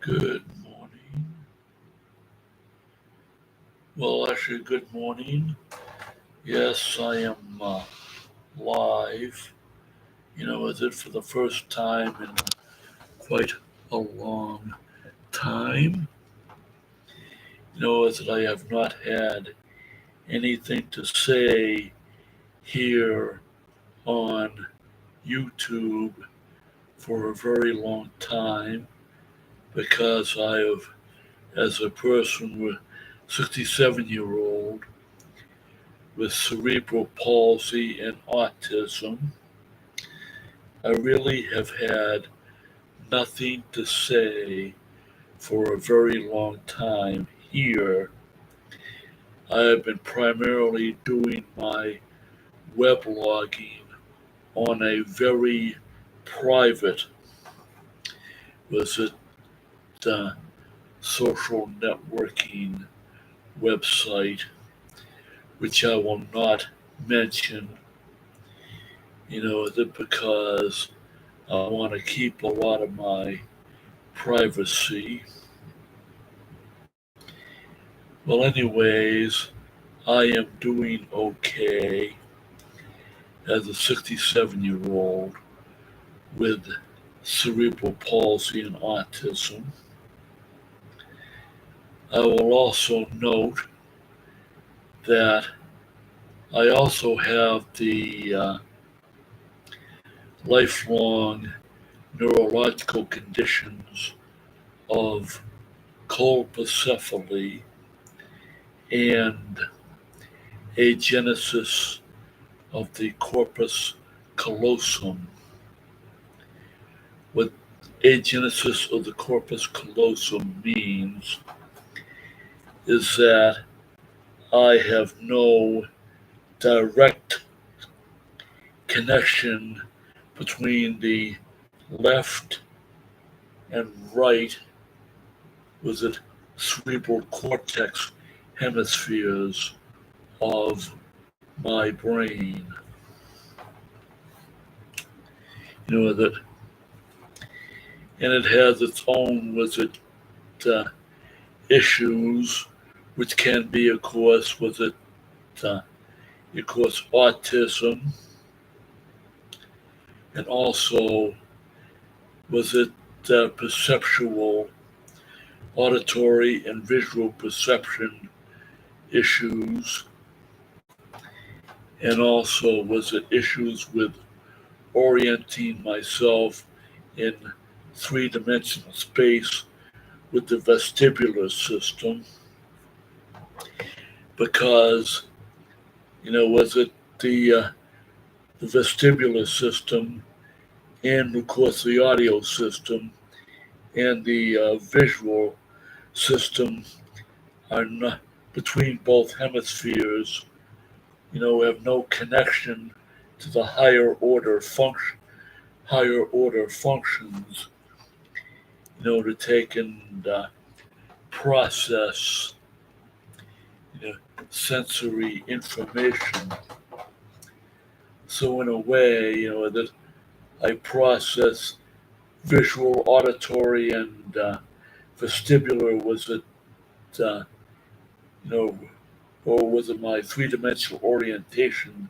Good morning. Well, actually, good morning. Yes, I am live. With it for the first time in quite a long time. As that I have not had anything to say here on YouTube for a very long time because I have, as a person with 67-year-old with cerebral palsy and autism, I really have had nothing to say for a very long time here. I have been primarily doing my weblogging on a very private, was it social networking website, which I will not mention, because I want to keep a lot of my privacy. Well, anyways, I am doing okay as a 67-year-old with cerebral palsy and autism. I will also note that I also have the lifelong neurological conditions of colpocephaly and agenesis of the corpus callosum. What agenesis of the corpus callosum means is that I have no direct connection between the left and right, was it cerebral cortex hemispheres of my brain. That, and it has its own, uh, issues, which can be, uh, of course, autism, and also perceptual, auditory, and visual perception issues, and also issues with orienting myself in three-dimensional space with the vestibular system, because the the vestibular system, and of course the audio system and the visual system are not between both hemispheres. Have no connection to the higher order functions. To take and process you know, sensory information. So in a way, that I process visual, auditory, and vestibular, uh, you know, or was it my three-dimensional orientation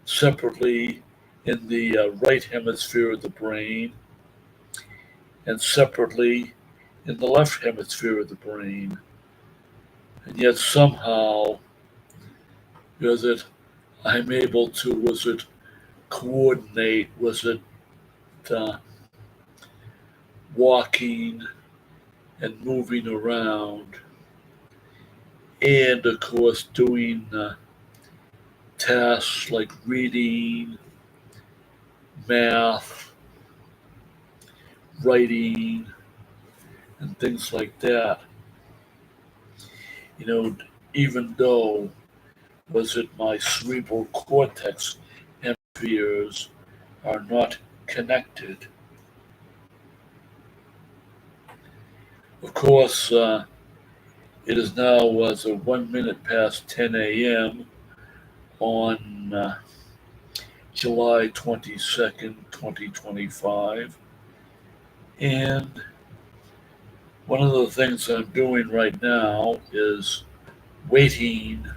separately in the right hemisphere of the brain and separately in the left hemisphere of the brain. And yet somehow, was it I'm able to, coordinate, uh, walking and moving around, and of course doing tasks like reading, math, writing, and things like that. You know, even though my cerebral cortex hemispheres are not connected. Of course, it is now 1 minute past 10 a.m. on July 22nd, 2025, and One of the things I'm doing right now is waiting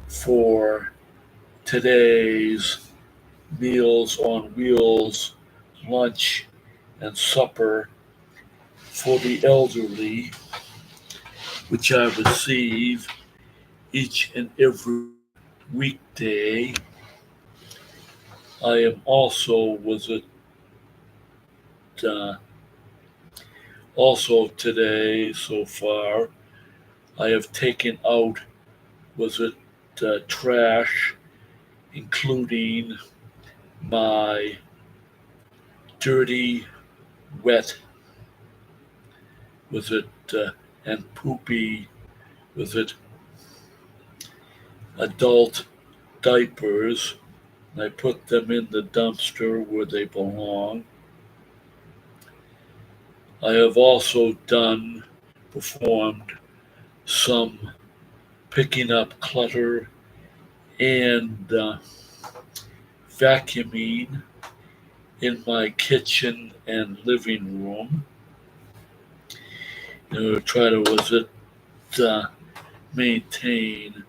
for today's Meals on Wheels lunch and supper for the elderly, which I receive each and every weekday. I am also was it uh, also today so far. I have taken out was it trash, including my dirty, wet was it and poopy was it adult diapers. I put them in the dumpster where they belong. I have also performed some picking up clutter and vacuuming in my kitchen and living room. Try to uh, maintain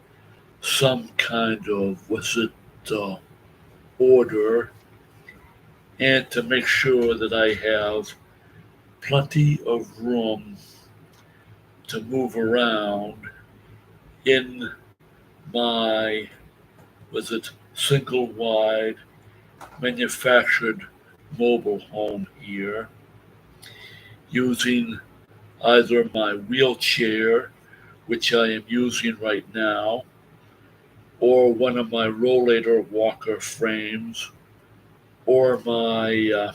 some kind of uh, order, and to make sure that I have plenty of room to move around in my single wide manufactured mobile home here, using either my wheelchair, which I am using right now, or one of my rollator walker frames, or my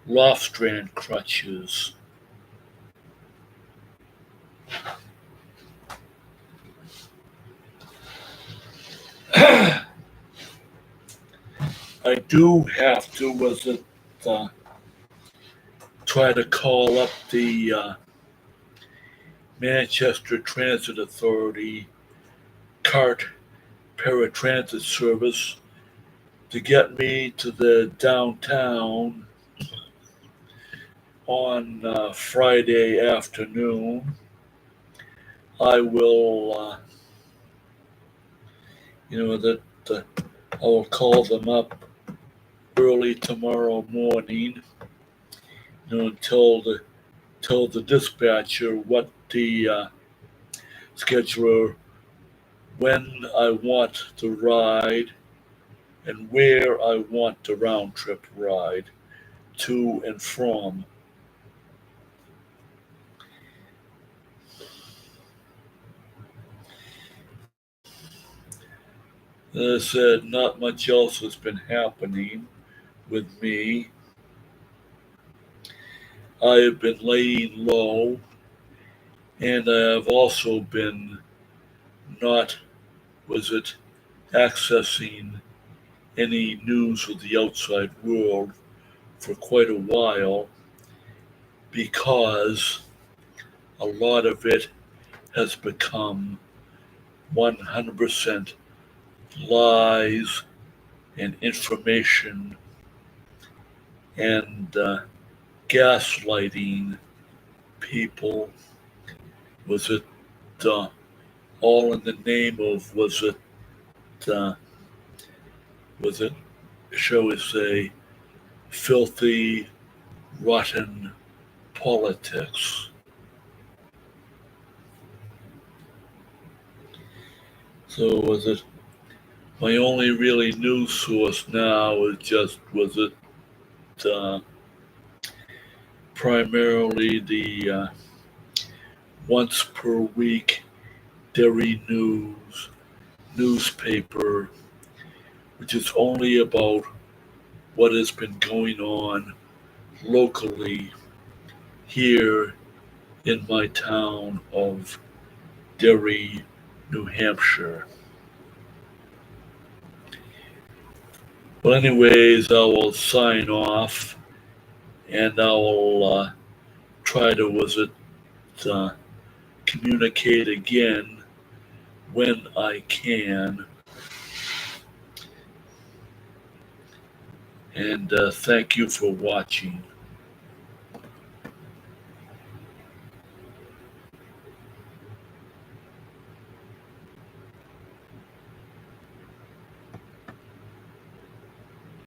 loft strand crutches. I do have to uh, try to call up the Manchester Transit Authority CART paratransit service to get me to the downtown on Friday afternoon. I will, that I will call them up early tomorrow morning, and tell the dispatcher what the scheduler when I want the ride and where I want the round trip ride to and from. As I said, not much else has been happening with me. I have been laying low, and I have also been not, accessing any news of the outside world for quite a while because a lot of it has become 100% lies and information and gaslighting people. Was it uh, all in the name of, uh, was it, shall we say, filthy, rotten politics? So was it, my only really news source now is just, uh, primarily the once per week Derry News newspaper, which is only about what has been going on locally here in my town of Derry, New Hampshire. Well, anyways, I will sign off and I will try to uh, communicate again when I can. And thank you for watching.